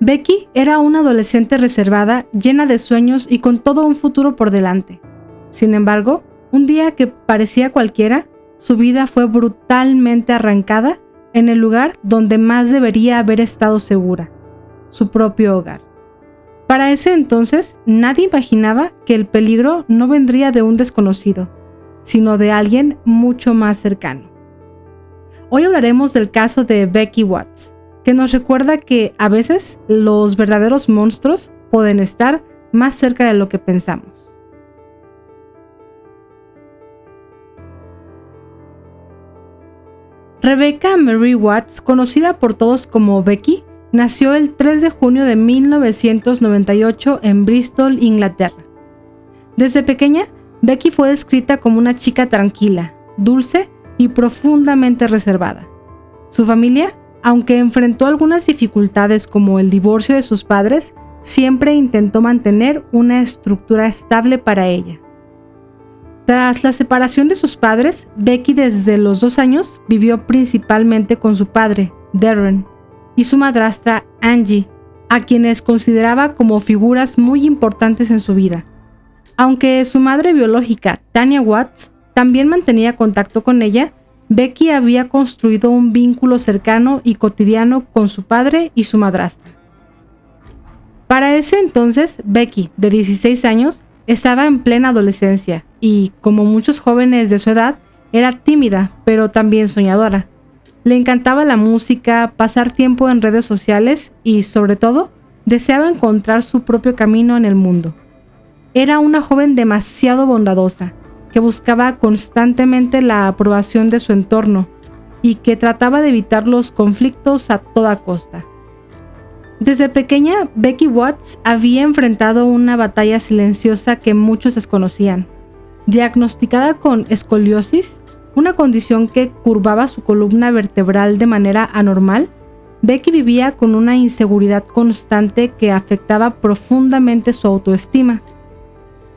Becky era una adolescente reservada, llena de sueños y con todo un futuro por delante. Sin embargo, un día que parecía cualquiera, su vida fue brutalmente arrancada en el lugar donde más debería haber estado segura, su propio hogar. Para ese entonces, nadie imaginaba que el peligro no vendría de un desconocido, sino de alguien mucho más cercano. Hoy hablaremos del caso de Becky Watts, que nos recuerda que a veces los verdaderos monstruos pueden estar más cerca de lo que pensamos. Rebecca Mary Watts, conocida por todos como Becky, nació el 3 de junio de 1998 en Bristol, Inglaterra. Desde pequeña, Becky fue descrita como una chica tranquila, dulce y profundamente reservada. Su familia, aunque enfrentó algunas dificultades como el divorcio de sus padres, siempre intentó mantener una estructura estable para ella. Tras la separación de sus padres, Becky desde los 2 años vivió principalmente con su padre, Darren, y su madrastra, Angie, a quienes consideraba como figuras muy importantes en su vida. Aunque su madre biológica, Tanya Watts, también mantenía contacto con ella, Becky había construido un vínculo cercano y cotidiano con su padre y su madrastra. Para ese entonces, Becky, de 16 años, estaba en plena adolescencia y, como muchos jóvenes de su edad, era tímida, pero también soñadora. Le encantaba la música, pasar tiempo en redes sociales y, sobre todo, deseaba encontrar su propio camino en el mundo. Era una joven demasiado bondadosa, que buscaba constantemente la aprobación de su entorno y que trataba de evitar los conflictos a toda costa. Desde pequeña, Becky Watts había enfrentado una batalla silenciosa que muchos desconocían. Diagnosticada con escoliosis, una condición que curvaba su columna vertebral de manera anormal, Becky vivía con una inseguridad constante que afectaba profundamente su autoestima.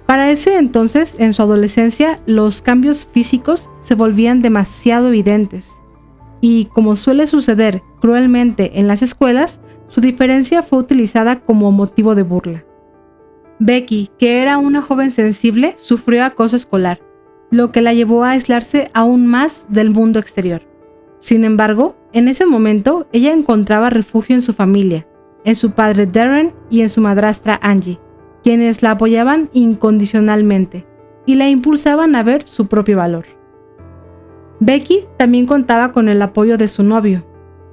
Para ese entonces, en su adolescencia, los cambios físicos se volvían demasiado evidentes. Y, como suele suceder cruelmente en las escuelas, su diferencia fue utilizada como motivo de burla. Becky, que era una joven sensible, sufrió acoso escolar, lo que la llevó a aislarse aún más del mundo exterior. Sin embargo, en ese momento, ella encontraba refugio en su familia, en su padre Darren y en su madrastra Angie, quienes la apoyaban incondicionalmente y la impulsaban a ver su propio valor. Becky también contaba con el apoyo de su novio,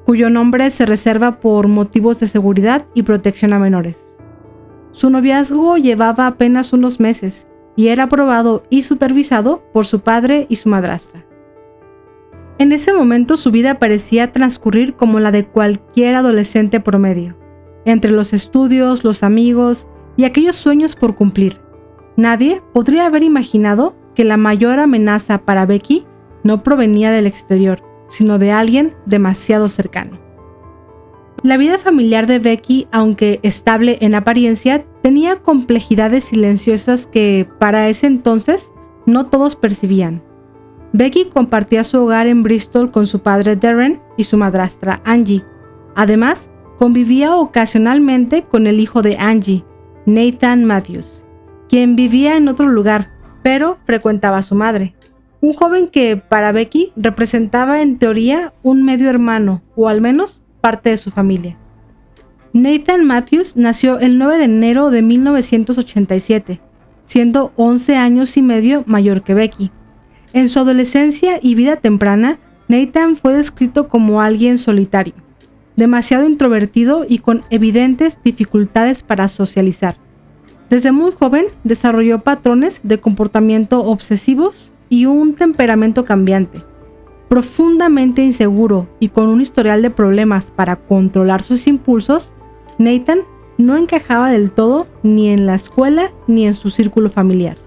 cuyo nombre se reserva por motivos de seguridad y protección a menores. Su noviazgo llevaba apenas unos meses y era aprobado y supervisado por su padre y su madrastra. En ese momento su vida parecía transcurrir como la de cualquier adolescente promedio, entre los estudios, los amigos y aquellos sueños por cumplir. Nadie podría haber imaginado que la mayor amenaza para Becky no provenía del exterior, sino de alguien demasiado cercano. La vida familiar de Becky, aunque estable en apariencia, tenía complejidades silenciosas que, para ese entonces, no todos percibían. Becky compartía su hogar en Bristol con su padre Darren y su madrastra Angie. Además, convivía ocasionalmente con el hijo de Angie, Nathan Matthews, quien vivía en otro lugar, pero frecuentaba a su madre. Un joven que, para Becky, representaba en teoría un medio hermano, o al menos parte de su familia. Nathan Matthews nació el 9 de enero de 1987, siendo 11 años y medio mayor que Becky. En su adolescencia y vida temprana, Nathan fue descrito como alguien solitario, demasiado introvertido y con evidentes dificultades para socializar. Desde muy joven desarrolló patrones de comportamiento obsesivos y un temperamento cambiante. Profundamente inseguro y con un historial de problemas para controlar sus impulsos, Nathan no encajaba del todo ni en la escuela ni en su círculo familiar.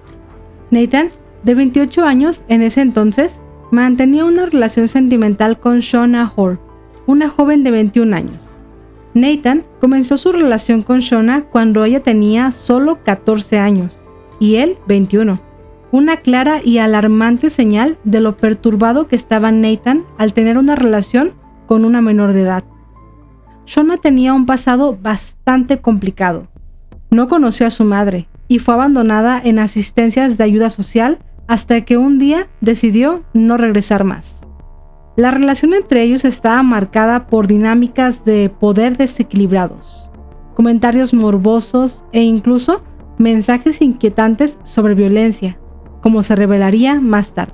Nathan, de 28 años en ese entonces, mantenía una relación sentimental con Shona Hoare, una joven de 21 años. Nathan comenzó su relación con Shona cuando ella tenía solo 14 años y él 21. Una clara y alarmante señal de lo perturbado que estaba Nathan al tener una relación con una menor de edad. Shona tenía un pasado bastante complicado. No conoció a su madre y fue abandonada en asistencias de ayuda social hasta que un día decidió no regresar más. La relación entre ellos estaba marcada por dinámicas de poder desequilibrados, comentarios morbosos e incluso mensajes inquietantes sobre violencia, como se revelaría más tarde.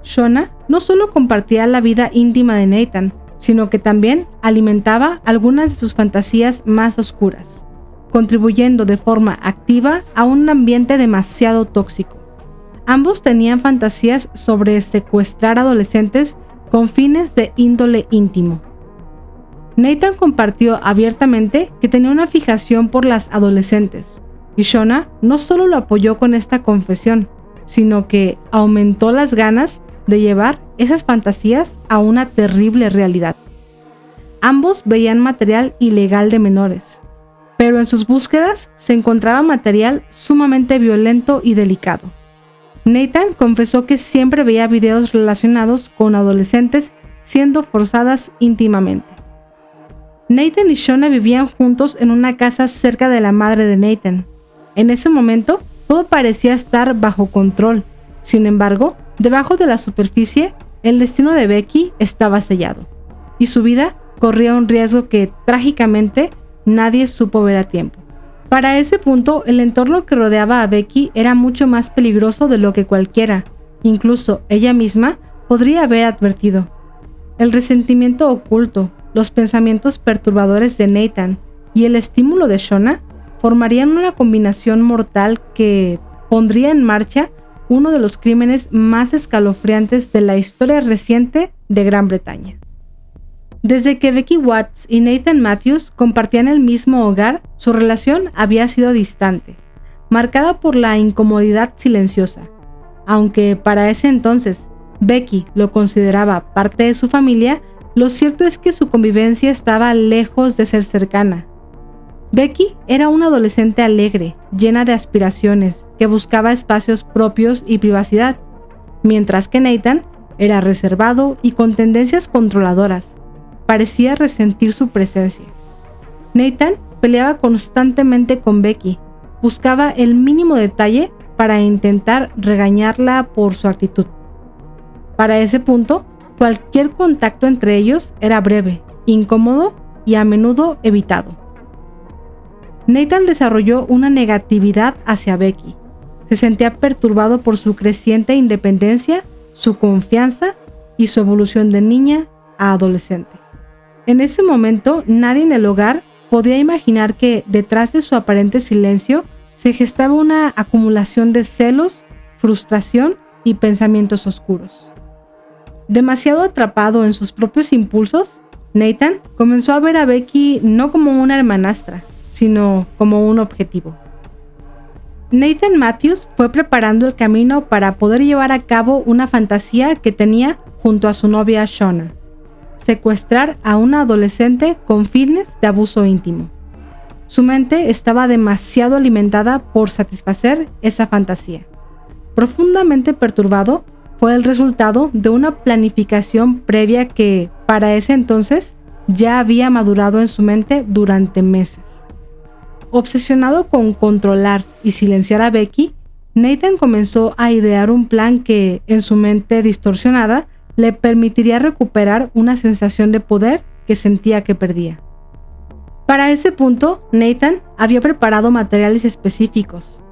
Shona no solo compartía la vida íntima de Nathan, sino que también alimentaba algunas de sus fantasías más oscuras, contribuyendo de forma activa a un ambiente demasiado tóxico. Ambos tenían fantasías sobre secuestrar adolescentes con fines de índole íntimo. Nathan compartió abiertamente que tenía una fijación por las adolescentes, y Shona no solo lo apoyó con esta confesión, sino que aumentó las ganas de llevar esas fantasías a una terrible realidad. Ambos veían material ilegal de menores, pero en sus búsquedas se encontraba material sumamente violento y delicado. Nathan confesó que siempre veía videos relacionados con adolescentes siendo forzadas íntimamente. Nathan y Shona vivían juntos en una casa cerca de la madre de Nathan. En ese momento, todo parecía estar bajo control. Sin embargo, debajo de la superficie, el destino de Becky estaba sellado, y su vida corría un riesgo que, trágicamente, nadie supo ver a tiempo. Para ese punto, el entorno que rodeaba a Becky era mucho más peligroso de lo que cualquiera, incluso ella misma, podría haber advertido. El resentimiento oculto, los pensamientos perturbadores de Nathan y el estímulo de Shona formarían una combinación mortal que pondría en marcha uno de los crímenes más escalofriantes de la historia reciente de Gran Bretaña. Desde que Becky Watts y Nathan Matthews compartían el mismo hogar, su relación había sido distante, marcada por la incomodidad silenciosa. Aunque para ese entonces Becky lo consideraba parte de su familia, lo cierto es que su convivencia estaba lejos de ser cercana. Becky era una adolescente alegre, llena de aspiraciones, que buscaba espacios propios y privacidad, mientras que Nathan era reservado y con tendencias controladoras. Parecía resentir su presencia. Nathan peleaba constantemente con Becky, buscaba el mínimo detalle para intentar regañarla por su actitud. Para ese punto, cualquier contacto entre ellos era breve, incómodo y a menudo evitado. Nathan desarrolló una negatividad hacia Becky. Se sentía perturbado por su creciente independencia, su confianza y su evolución de niña a adolescente. En ese momento, nadie en el hogar podía imaginar que detrás de su aparente silencio se gestaba una acumulación de celos, frustración y pensamientos oscuros. Demasiado atrapado en sus propios impulsos, Nathan comenzó a ver a Becky no como una hermanastra, sino como un objetivo. Nathan Matthews fue preparando el camino para poder llevar a cabo una fantasía que tenía junto a su novia Shona: secuestrar a una adolescente con fines de abuso íntimo. Su mente estaba demasiado alimentada por satisfacer esa fantasía. Profundamente perturbado, fue el resultado de una planificación previa que, para ese entonces, ya había madurado en su mente durante meses. Obsesionado con controlar y silenciar a Becky, Nathan comenzó a idear un plan que, en su mente distorsionada, le permitiría recuperar una sensación de poder que sentía que perdía. Para ese punto, Nathan había preparado materiales específicos: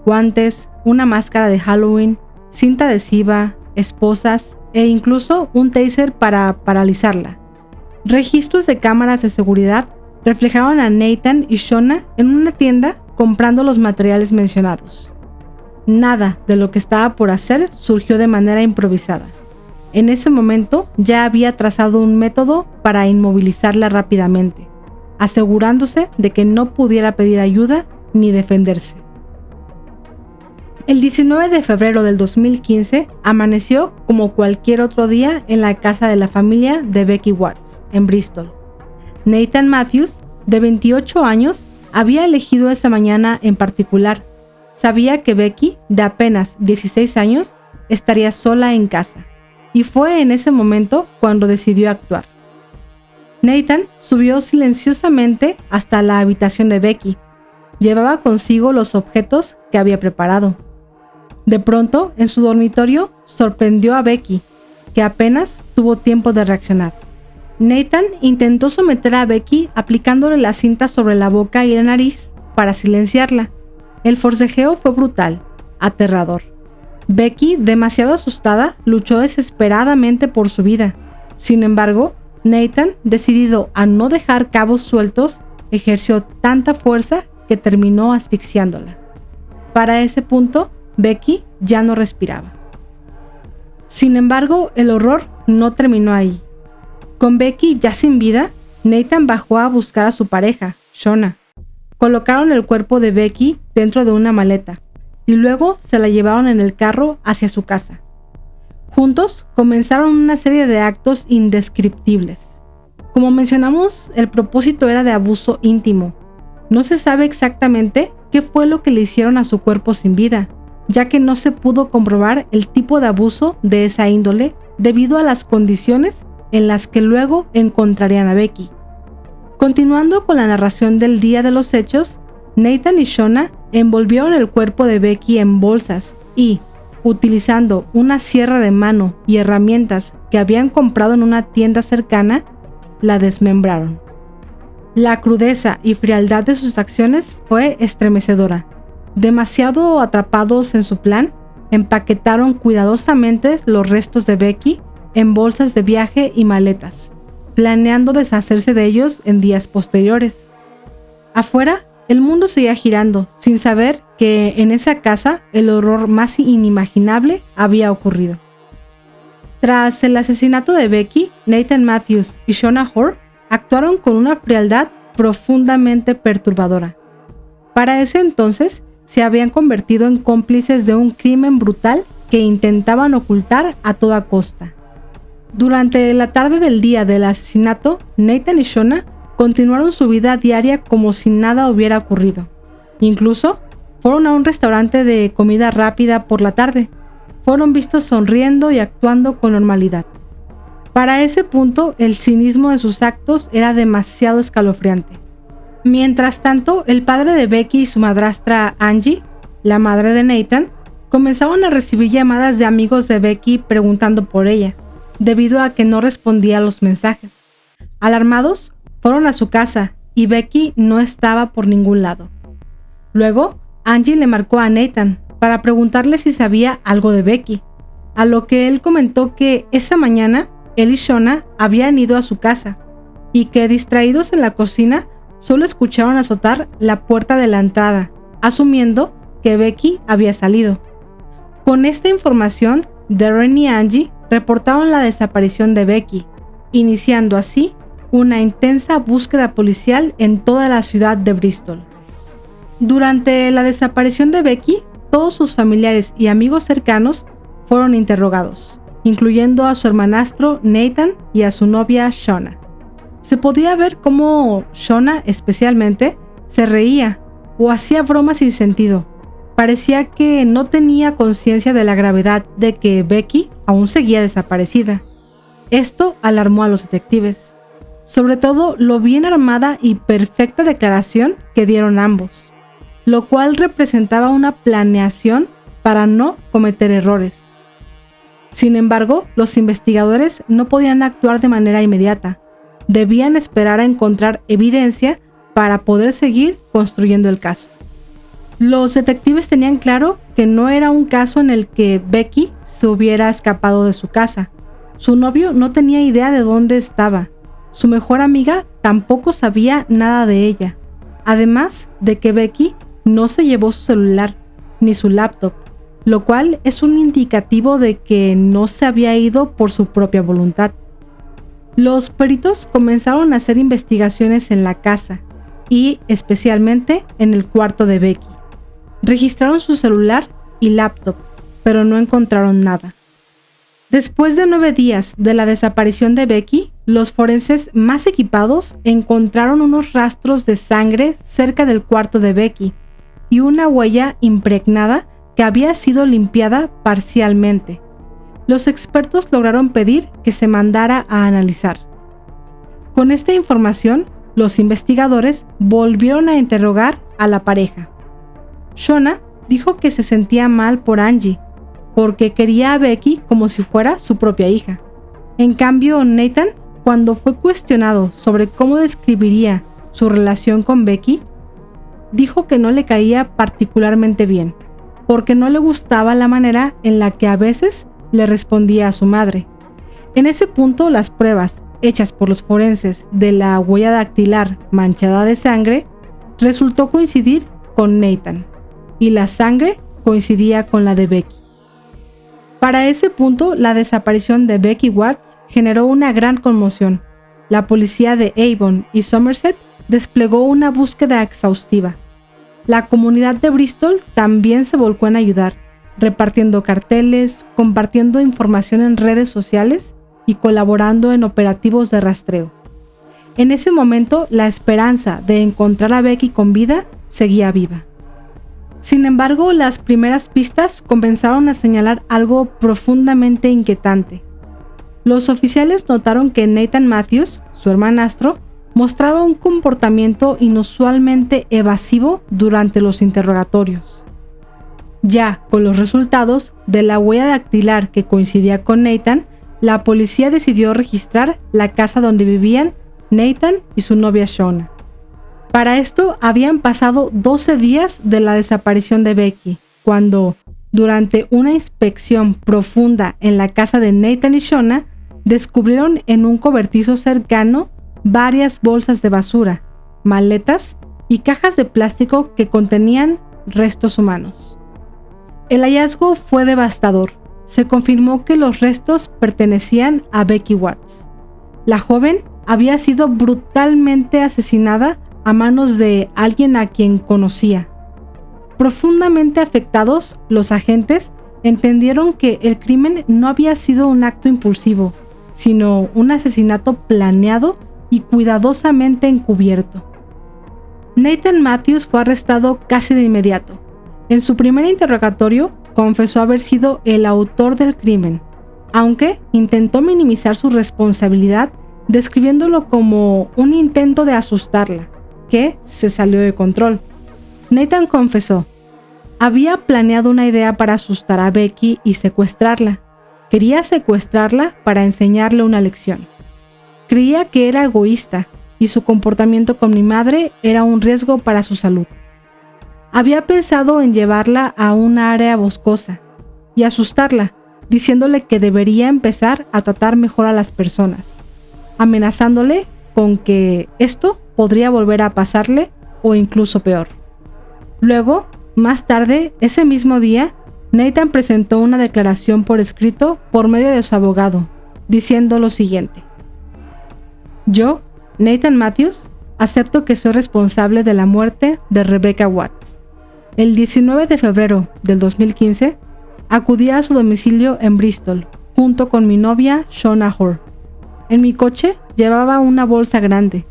guantes, una máscara de Halloween, cinta adhesiva, esposas e incluso un taser para paralizarla. Registros de cámaras de seguridad reflejaron a Nathan y Shona en una tienda comprando los materiales mencionados. Nada de lo que estaba por hacer surgió de manera improvisada. En ese momento ya había trazado un método para inmovilizarla rápidamente, asegurándose de que no pudiera pedir ayuda ni defenderse. El 19 de febrero del 2015 amaneció como cualquier otro día en la casa de la familia de Becky Watts, en Bristol. Nathan Matthews, de 28 años, había elegido esa mañana en particular. Sabía que Becky, de apenas 16 años, estaría sola en casa, y fue en ese momento cuando decidió actuar. Nathan subió silenciosamente hasta la habitación de Becky. Llevaba consigo los objetos que había preparado. De pronto, en su dormitorio, sorprendió a Becky, que apenas tuvo tiempo de reaccionar. Nathan intentó someter a Becky aplicándole la cinta sobre la boca y la nariz para silenciarla. El forcejeo fue brutal, aterrador. Becky, demasiado asustada, luchó desesperadamente por su vida. Sin embargo, Nathan, decidido a no dejar cabos sueltos, ejerció tanta fuerza que terminó asfixiándola. Para ese punto, Becky ya no respiraba. Sin embargo, el horror no terminó ahí. Con Becky ya sin vida, Nathan bajó a buscar a su pareja, Shona. Colocaron el cuerpo de Becky dentro de una maleta y luego se la llevaron en el carro hacia su casa. Juntos comenzaron una serie de actos indescriptibles. Como mencionamos, el propósito era de abuso íntimo. No se sabe exactamente qué fue lo que le hicieron a su cuerpo sin vida, ya que no se pudo comprobar el tipo de abuso de esa índole debido a las condiciones en las que luego encontrarían a Becky. Continuando con la narración del día de los hechos, Nathan y Shona envolvieron el cuerpo de Becky en bolsas y, utilizando una sierra de mano y herramientas que habían comprado en una tienda cercana, la desmembraron. La crudeza y frialdad de sus acciones fue estremecedora. Demasiado atrapados en su plan, empaquetaron cuidadosamente los restos de Becky en bolsas de viaje y maletas, planeando deshacerse de ellos en días posteriores. Afuera, el mundo seguía girando, sin saber que en esa casa el horror más inimaginable había ocurrido. Tras el asesinato de Becky, Nathan Matthews y Shona Hoare actuaron con una frialdad profundamente perturbadora. Para ese entonces, se habían convertido en cómplices de un crimen brutal que intentaban ocultar a toda costa. Durante la tarde del día del asesinato, Nathan y Shona continuaron su vida diaria como si nada hubiera ocurrido. Incluso fueron a un restaurante de comida rápida por la tarde. Fueron vistos sonriendo y actuando con normalidad. Para ese punto, el cinismo de sus actos era demasiado escalofriante. Mientras tanto, el padre de Becky y su madrastra Angie, la madre de Nathan, comenzaron a recibir llamadas de amigos de Becky preguntando por ella, debido a que no respondía a los mensajes. Alarmados, fueron a su casa y Becky no estaba por ningún lado. Luego, Angie le marcó a Nathan para preguntarle si sabía algo de Becky, a lo que él comentó que esa mañana él y Shona habían ido a su casa y que, distraídos en la cocina, solo escucharon azotar la puerta de la entrada, asumiendo que Becky había salido. Con esta información, Darren y Angie reportaron la desaparición de Becky, iniciando así una intensa búsqueda policial en toda la ciudad de Bristol. Durante la desaparición de Becky, todos sus familiares y amigos cercanos fueron interrogados, incluyendo a su hermanastro Nathan y a su novia Shona. Se podía ver cómo Shona especialmente se reía o hacía bromas sin sentido. Parecía que no tenía conciencia de la gravedad de que Becky aún seguía desaparecida. Esto alarmó a los detectives, sobre todo lo bien armada y perfecta declaración que dieron ambos, lo cual representaba una planeación para no cometer errores. Sin embargo, los investigadores no podían actuar de manera inmediata. Debían esperar a encontrar evidencia para poder seguir construyendo el caso. Los detectives tenían claro que no era un caso en el que Becky se hubiera escapado de su casa. Su novio no tenía idea de dónde estaba. Su mejor amiga tampoco sabía nada de ella. Además de que Becky no se llevó su celular ni su laptop, lo cual es un indicativo de que no se había ido por su propia voluntad. Los peritos comenzaron a hacer investigaciones en la casa y especialmente en el cuarto de Becky. Registraron su celular y laptop, pero no encontraron nada. Después de 9 días de la desaparición de Becky, los forenses más equipados encontraron unos rastros de sangre cerca del cuarto de Becky y una huella impregnada que había sido limpiada parcialmente. Los expertos lograron pedir que se mandara a analizar. Con esta información, los investigadores volvieron a interrogar a la pareja. Shona dijo que se sentía mal por Angie, porque quería a Becky como si fuera su propia hija. En cambio, Nathan, cuando fue cuestionado sobre cómo describiría su relación con Becky, dijo que no le caía particularmente bien, porque no le gustaba la manera en la que a veces le respondía a su madre. En ese punto, las pruebas hechas por los forenses de la huella dactilar manchada de sangre resultó coincidir con Nathan, y la sangre coincidía con la de Becky. Para ese punto, la desaparición de Becky Watts generó una gran conmoción. La policía de Avon y Somerset desplegó una búsqueda exhaustiva. La comunidad de Bristol también se volcó en ayudar, repartiendo carteles, compartiendo información en redes sociales y colaborando en operativos de rastreo. En ese momento, la esperanza de encontrar a Becky con vida seguía viva. Sin embargo, las primeras pistas comenzaron a señalar algo profundamente inquietante. Los oficiales notaron que Nathan Matthews, su hermanastro, mostraba un comportamiento inusualmente evasivo durante los interrogatorios. Ya con los resultados de la huella dactilar que coincidía con Nathan, la policía decidió registrar la casa donde vivían Nathan y su novia Shona. Para esto habían pasado 12 días de la desaparición de Becky, cuando, durante una inspección profunda en la casa de Nathan y Shona, descubrieron en un cobertizo cercano varias bolsas de basura, maletas y cajas de plástico que contenían restos humanos. El hallazgo fue devastador. Se confirmó que los restos pertenecían a Becky Watts. La joven había sido brutalmente asesinada a manos de alguien a quien conocía. Profundamente afectados, los agentes entendieron que el crimen no había sido un acto impulsivo, sino un asesinato planeado y cuidadosamente encubierto. Nathan Matthews fue arrestado casi de inmediato. En su primer interrogatorio, confesó haber sido el autor del crimen, aunque intentó minimizar su responsabilidad describiéndolo como un intento de asustarla, que se salió de control. Nathan confesó: había planeado una idea para asustar a Becky y secuestrarla. Quería secuestrarla para enseñarle una lección. Creía que era egoísta y su comportamiento con mi madre era un riesgo para su salud. Había pensado en llevarla a una área boscosa y asustarla, diciéndole que debería empezar a tratar mejor a las personas, amenazándole con que esto podría volver a pasarle o incluso peor. Luego, más tarde, ese mismo día, Nathan presentó una declaración por escrito por medio de su abogado, diciendo lo siguiente: yo, Nathan Matthews, acepto que soy responsable de la muerte de Rebecca Watts. El 19 de febrero del 2015, acudí a su domicilio en Bristol, junto con mi novia Shona Hoare. En mi coche llevaba una bolsa grande,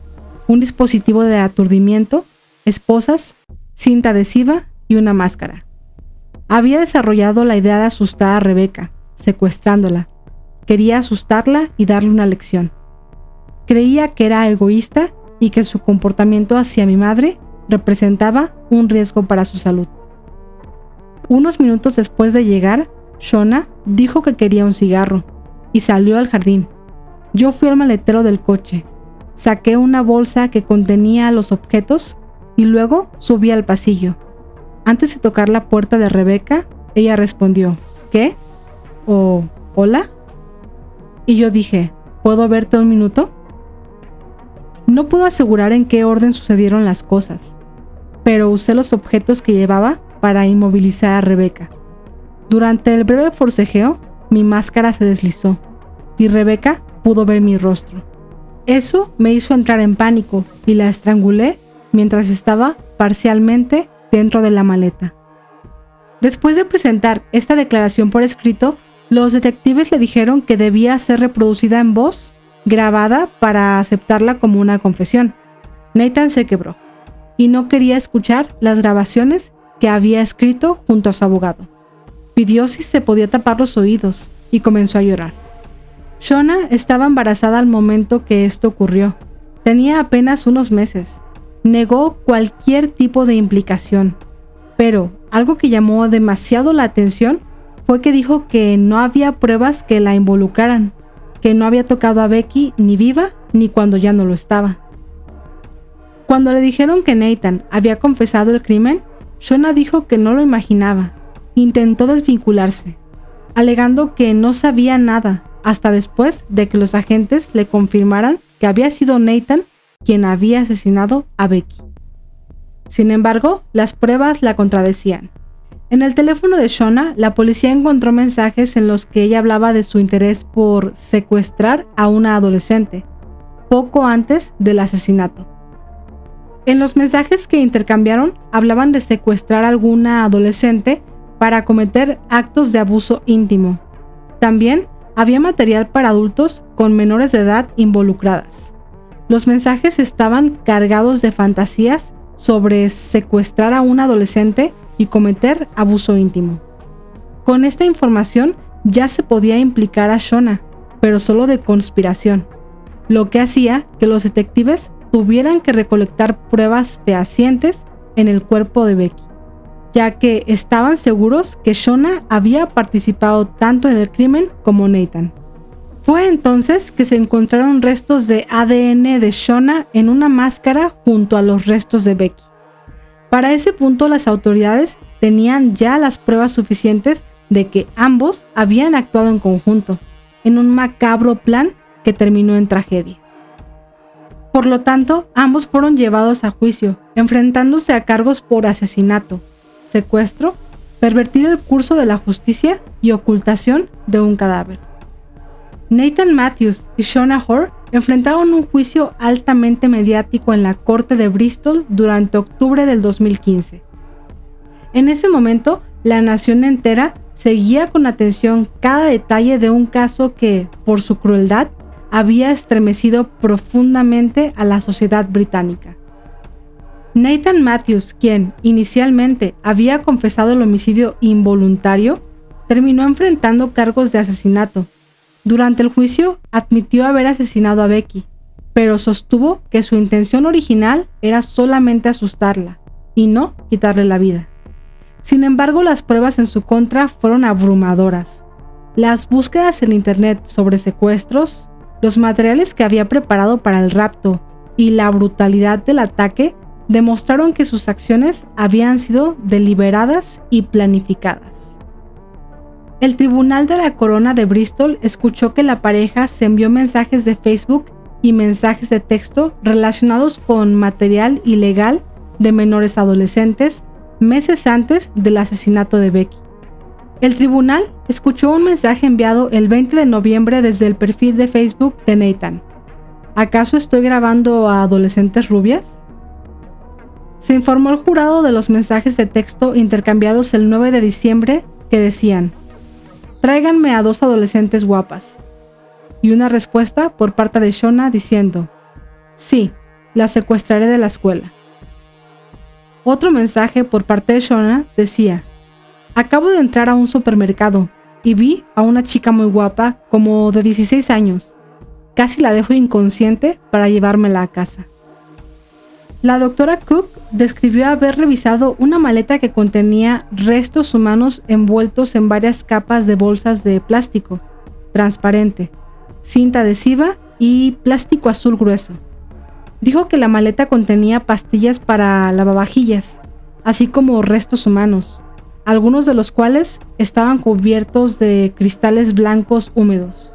un dispositivo de aturdimiento, esposas, cinta adhesiva y una máscara. Había desarrollado la idea de asustar a Rebecca, secuestrándola. Quería asustarla y darle una lección. Creía que era egoísta y que su comportamiento hacia mi madre representaba un riesgo para su salud. Unos minutos después de llegar, Shona dijo que quería un cigarro y salió al jardín. Yo fui al maletero del coche, saqué una bolsa que contenía los objetos y luego subí al pasillo. Antes de tocar la puerta de Rebecca, ella respondió: ¿qué? ¿O hola? Y yo dije: ¿puedo verte un minuto? No puedo asegurar en qué orden sucedieron las cosas, pero usé los objetos que llevaba para inmovilizar a Rebecca. Durante el breve forcejeo, mi máscara se deslizó y Rebecca pudo ver mi rostro. Eso me hizo entrar en pánico y la estrangulé mientras estaba parcialmente dentro de la maleta. Después de presentar esta declaración por escrito, los detectives le dijeron que debía ser reproducida en voz, grabada para aceptarla como una confesión. Nathan se quebró y no quería escuchar las grabaciones que había escrito junto a su abogado. Pidió si se podía tapar los oídos y comenzó a llorar. Shona estaba embarazada al momento que esto ocurrió Tenía apenas unos meses. Negó cualquier tipo de implicación, pero algo que llamó demasiado la atención fue que dijo que no había pruebas que la involucraran, que no había tocado a Becky ni viva ni cuando ya no lo estaba. Cuando le dijeron que Nathan había confesado el crimen, Shona dijo que no lo imaginaba. Intentó desvincularse, alegando que no sabía nada hasta después de que los agentes le confirmaran que había sido Nathan quien había asesinado a Becky. Sin embargo, las pruebas la contradecían. En el teléfono de Shona, la policía encontró mensajes en los que ella hablaba de su interés por secuestrar a una adolescente, poco antes del asesinato. En los mensajes que intercambiaron, hablaban de secuestrar a alguna adolescente para cometer actos de abuso íntimo. También había material para adultos con menores de edad involucradas. Los mensajes estaban cargados de fantasías sobre secuestrar a un adolescente y cometer abuso íntimo. Con esta información ya se podía implicar a Shona, pero solo de conspiración, lo que hacía que los detectives tuvieran que recolectar pruebas fehacientes en el cuerpo de Becky, ya que estaban seguros que Shona había participado tanto en el crimen como Nathan. Fue entonces que se encontraron restos de ADN de Shona en una máscara junto a los restos de Becky. Para ese punto las autoridades tenían ya las pruebas suficientes de que ambos habían actuado en conjunto, en un macabro plan que terminó en tragedia. Por lo tanto, ambos fueron llevados a juicio, enfrentándose a cargos por asesinato, secuestro, pervertir el curso de la justicia y ocultación de un cadáver. Nathan Matthews y Shona Hoare enfrentaron un juicio altamente mediático en la corte de Bristol durante octubre del 2015. En ese momento, la nación entera seguía con atención cada detalle de un caso que, por su crueldad, había estremecido profundamente a la sociedad británica. Nathan Matthews, quien inicialmente había confesado el homicidio involuntario, terminó enfrentando cargos de asesinato. Durante el juicio admitió haber asesinado a Becky, pero sostuvo que su intención original era solamente asustarla y no quitarle la vida. Sin embargo, las pruebas en su contra fueron abrumadoras. Las búsquedas en internet sobre secuestros, los materiales que había preparado para el rapto y la brutalidad del ataque demostraron que sus acciones habían sido deliberadas y planificadas. El Tribunal de la Corona de Bristol escuchó que la pareja se envió mensajes de Facebook y mensajes de texto relacionados con material ilegal de menores adolescentes meses antes del asesinato de Becky. El tribunal escuchó un mensaje enviado el 20 de noviembre desde el perfil de Facebook de Nathan. ¿Acaso estoy grabando a adolescentes rubias? Se informó al jurado de los mensajes de texto intercambiados el 9 de diciembre que decían: tráiganme a 2 adolescentes guapas. Y una respuesta por parte de Shona diciendo: sí, las secuestraré de la escuela. Otro mensaje por parte de Shona decía: acabo de entrar a un supermercado y vi a una chica muy guapa, como de 16 años. Casi la dejo inconsciente para llevármela a casa. La doctora Cook describió haber revisado una maleta que contenía restos humanos envueltos en varias capas de bolsas de plástico transparente, cinta adhesiva y plástico azul grueso. Dijo que la maleta contenía pastillas para lavavajillas, así como restos humanos, algunos de los cuales estaban cubiertos de cristales blancos húmedos.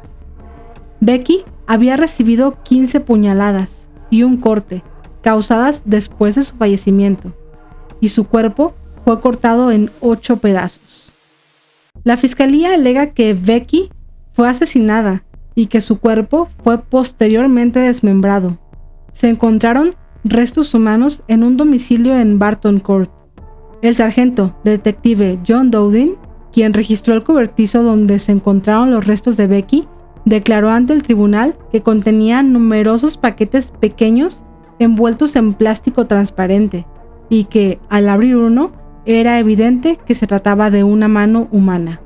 Becky había recibido 15 puñaladas y un corte, causadas después de su fallecimiento, y su cuerpo fue cortado en 8 pedazos. La fiscalía alega que Becky fue asesinada y que su cuerpo fue posteriormente desmembrado. Se encontraron restos humanos en un domicilio en Barton Court. El sargento detective John Dowding, quien registró el cobertizo donde se encontraron los restos de Becky, declaró ante el tribunal que contenían numerosos paquetes pequeños envueltos en plástico transparente y que, al abrir uno, era evidente que se trataba de una mano humana.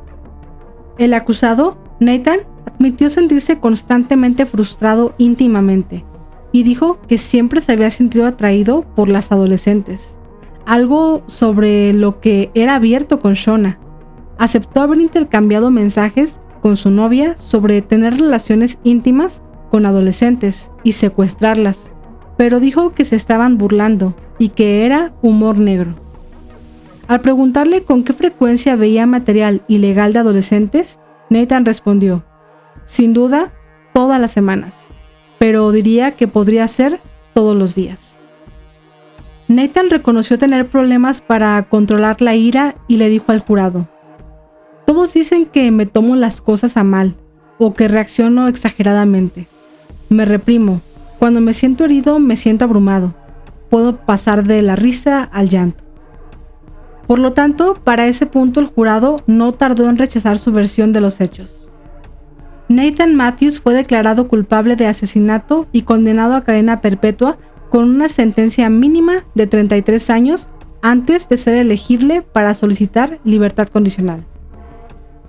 El acusado, Nathan, admitió sentirse constantemente frustrado íntimamente. y dijo que siempre se había sentido atraído por las adolescentes, algo sobre lo que era abierto con Shona. Aceptó haber intercambiado mensajes con su novia sobre tener relaciones íntimas con adolescentes y secuestrarlas, pero dijo que se estaban burlando y que era humor negro. Al preguntarle con qué frecuencia veía material ilegal de adolescentes, Nathan respondió: sin duda, todas las semanas, pero diría que podría ser todos los días. Nathan reconoció tener problemas para controlar la ira y le dijo al jurado: todos dicen que me tomo las cosas a mal o que reacciono exageradamente. Me reprimo. Cuando me siento herido, me siento abrumado. Puedo pasar de la risa al llanto. Por lo tanto, para ese punto el jurado no tardó en rechazar su versión de los hechos. Nathan Matthews fue declarado culpable de asesinato y condenado a cadena perpetua con una sentencia mínima de 33 años antes de ser elegible para solicitar libertad condicional.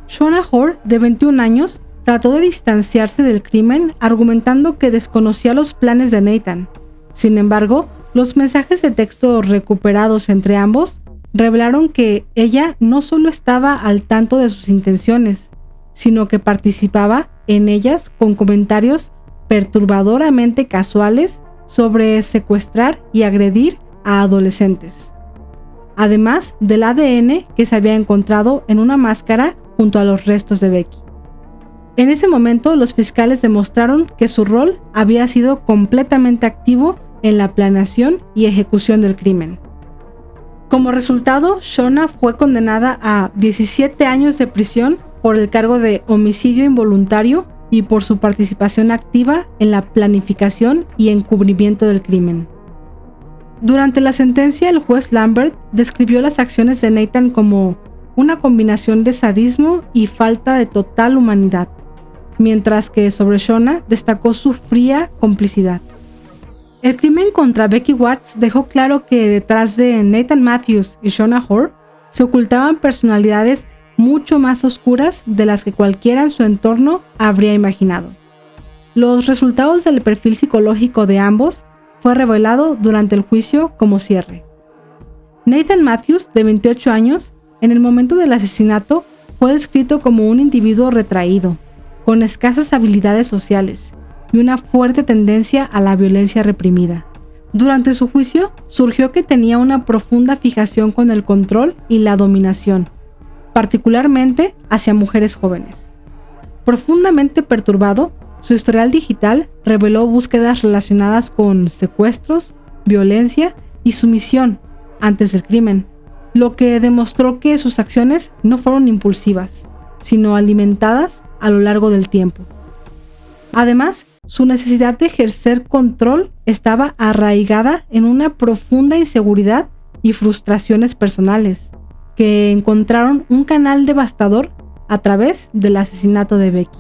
Shona Hoare, de 21 años, trató de distanciarse del crimen argumentando que desconocía los planes de Nathan. Sin embargo, los mensajes de texto recuperados entre ambos revelaron que ella no solo estaba al tanto de sus intenciones, sino que participaba en ellas con comentarios perturbadoramente casuales sobre secuestrar y agredir a adolescentes, además del ADN que se había encontrado en una máscara junto a los restos de Becky. En ese momento, los fiscales demostraron que su rol había sido completamente activo en la planeación y ejecución del crimen. Como resultado, Shona fue condenada a 17 años de prisión por el cargo de homicidio involuntario y por su participación activa en la planificación y encubrimiento del crimen. Durante la sentencia, el juez Lambert describió las acciones de Nathan como una combinación de sadismo y falta de total humanidad, mientras que sobre Shona destacó su fría complicidad. El crimen contra Becky Watts dejó claro que detrás de Nathan Matthews y Shona Hoare se ocultaban personalidades mucho más oscuras de las que cualquiera en su entorno habría imaginado. Los resultados del perfil psicológico de ambos fue revelado durante el juicio como cierre. Nathan Matthews, de 28 años, en el momento del asesinato fue descrito como un individuo retraído, con escasas habilidades sociales y una fuerte tendencia a la violencia reprimida. Durante su juicio, surgió que tenía una profunda fijación con el control y la dominación, particularmente hacia mujeres jóvenes. Profundamente perturbado, su historial digital reveló búsquedas relacionadas con secuestros, violencia y sumisión antes del crimen, lo que demostró que sus acciones no fueron impulsivas, sino alimentadas a lo largo del tiempo. Además, su necesidad de ejercer control estaba arraigada en una profunda inseguridad y frustraciones personales, que encontraron un canal devastador a través del asesinato de Becky.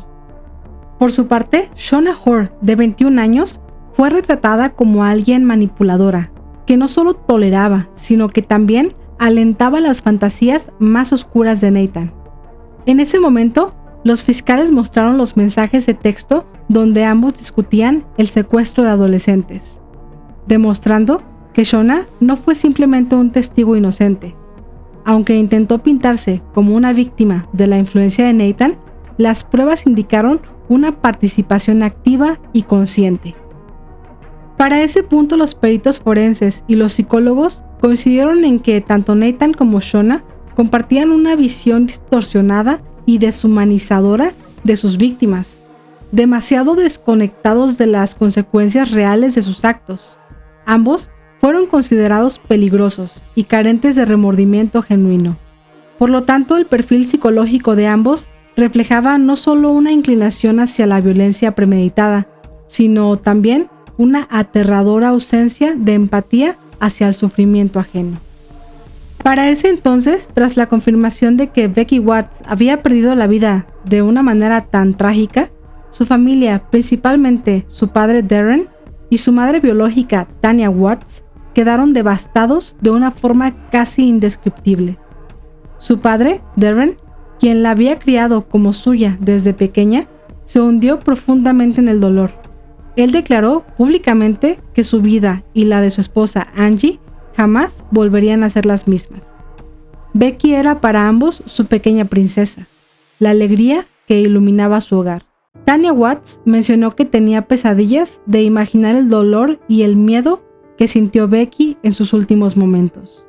Por su parte, Shona Hoare, de 21 años, fue retratada como alguien manipuladora, que no solo toleraba, sino que también alentaba las fantasías más oscuras de Nathan. En ese momento, los fiscales mostraron los mensajes de texto donde ambos discutían el secuestro de adolescentes, demostrando que Shona no fue simplemente un testigo inocente. Aunque intentó pintarse como una víctima de la influencia de Nathan, las pruebas indicaron una participación activa y consciente. Para ese punto, los peritos forenses y los psicólogos coincidieron en que tanto Nathan como Shona compartían una visión distorsionada y deshumanizadora de sus víctimas, demasiado desconectados de las consecuencias reales de sus actos. Ambos fueron considerados peligrosos y carentes de remordimiento genuino. Por lo tanto, el perfil psicológico de ambos reflejaba no solo una inclinación hacia la violencia premeditada, sino también una aterradora ausencia de empatía hacia el sufrimiento ajeno. Para ese entonces, tras la confirmación de que Becky Watts había perdido la vida de una manera tan trágica, su familia, principalmente su padre Darren y su madre biológica Tanya Watts, quedaron devastados de una forma casi indescriptible. Su padre, Darren, quien la había criado como suya desde pequeña, se hundió profundamente en el dolor. Él declaró públicamente que su vida y la de su esposa Angie jamás volverían a ser las mismas. Becky era para ambos su pequeña princesa, la alegría que iluminaba su hogar. Tanya Watts mencionó que tenía pesadillas de imaginar el dolor y el miedo que sintió Becky en sus últimos momentos.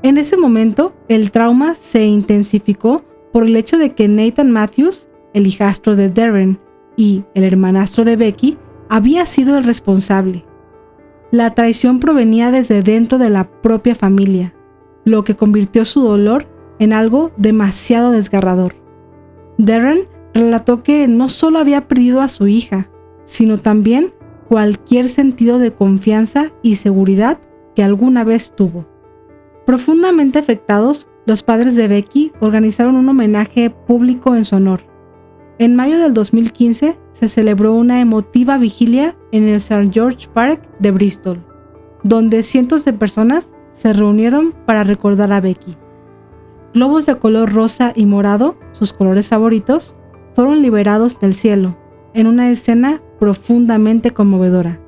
En ese momento, el trauma se intensificó por el hecho de que Nathan Matthews, el hijastro de Darren y el hermanastro de Becky, había sido el responsable. La traición provenía desde dentro de la propia familia, lo que convirtió su dolor en algo demasiado desgarrador. Darren relató que no solo había perdido a su hija, sino también cualquier sentido de confianza y seguridad que alguna vez tuvo. Profundamente afectados, los padres de Becky organizaron un homenaje público en su honor. En mayo del 2015 se celebró una emotiva vigilia en el St. George Park de Bristol, donde cientos de personas se reunieron para recordar a Becky. Globos de color rosa y morado, sus colores favoritos, fueron liberados del cielo, en una escena profundamente conmovedora.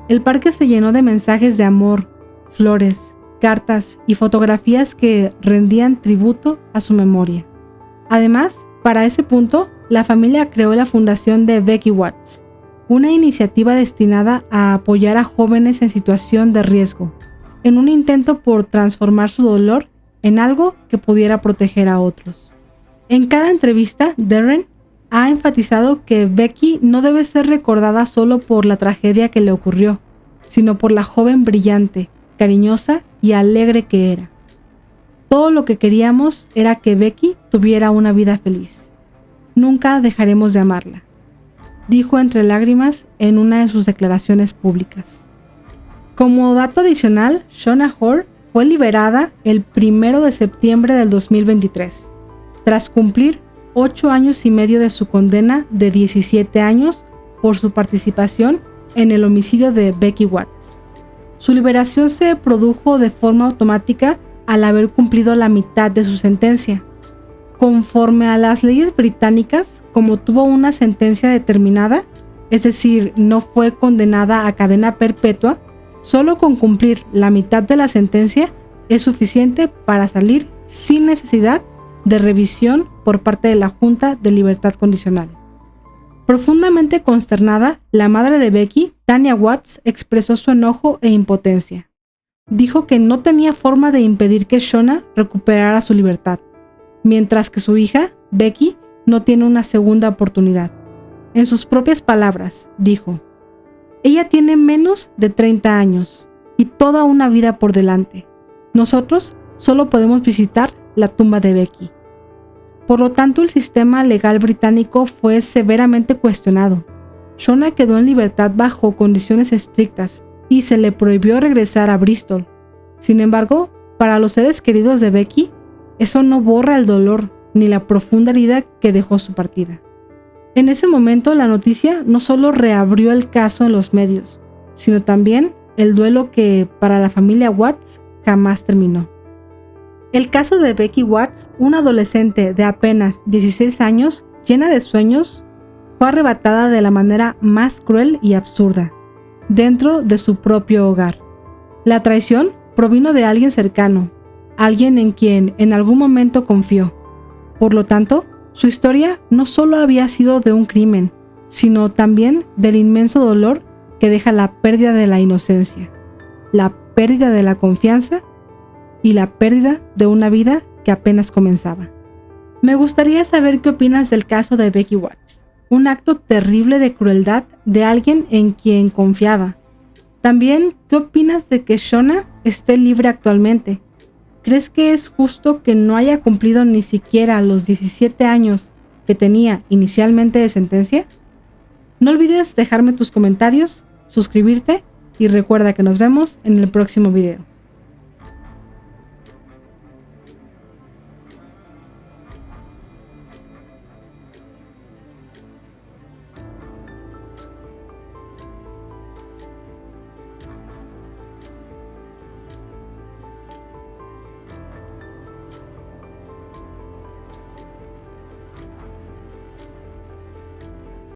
El parque se llenó de mensajes de amor, flores, cartas y fotografías que rendían tributo a su memoria. Además, para ese punto, la familia creó la fundación de Becky Watts, una iniciativa destinada a apoyar a jóvenes en situación de riesgo, en un intento por transformar su dolor en algo que pudiera proteger a otros. En cada entrevista, Darren ha enfatizado que Becky no debe ser recordada solo por la tragedia que le ocurrió, sino por la joven brillante, cariñosa y alegre que era. Todo lo que queríamos era que Becky tuviera una vida feliz. Nunca dejaremos de amarla, dijo entre lágrimas en una de sus declaraciones públicas. Como dato adicional, Shona Hoare fue liberada el 1 de septiembre del 2023, tras cumplir 8 años y medio de su condena de 17 años por su participación en el homicidio de Becky Watts. Su liberación se produjo de forma automática al haber cumplido la mitad de su sentencia. Conforme a las leyes británicas, como tuvo una sentencia determinada, es decir, no fue condenada a cadena perpetua, solo con cumplir la mitad de la sentencia es suficiente para salir sin necesidad de revisión por parte de la Junta de Libertad Condicional. Profundamente consternada, la madre de Becky, Tanya Watts, expresó su enojo e impotencia. Dijo que no tenía forma de impedir que Shona recuperara su libertad, mientras que su hija, Becky, no tiene una segunda oportunidad. En sus propias palabras, dijo: "Ella tiene menos de 30 años y toda una vida por delante. Nosotros solo podemos visitar la tumba de Becky". Por lo tanto, el sistema legal británico fue severamente cuestionado. Shona quedó en libertad bajo condiciones estrictas y se le prohibió regresar a Bristol. Sin embargo, para los seres queridos de Becky, eso no borra el dolor ni la profunda herida que dejó su partida. En ese momento, la noticia no solo reabrió el caso en los medios, sino también el duelo que, para la familia Watts, jamás terminó. El caso de Becky Watts, una adolescente de apenas 16 años, llena de sueños, fue arrebatada de la manera más cruel y absurda, dentro de su propio hogar. La traición provino de alguien cercano, alguien en quien en algún momento confió. Por lo tanto, su historia no solo había sido de un crimen, sino también del inmenso dolor que deja la pérdida de la inocencia, la pérdida de la confianza y la pérdida de una vida que apenas comenzaba. Me gustaría saber qué opinas del caso de Becky Watts, un acto terrible de crueldad de alguien en quien confiaba. También, ¿qué opinas de que Shona esté libre actualmente? ¿Crees que es justo que no haya cumplido ni siquiera los 17 años que tenía inicialmente de sentencia? No olvides dejarme tus comentarios, suscribirte y recuerda que nos vemos en el próximo video.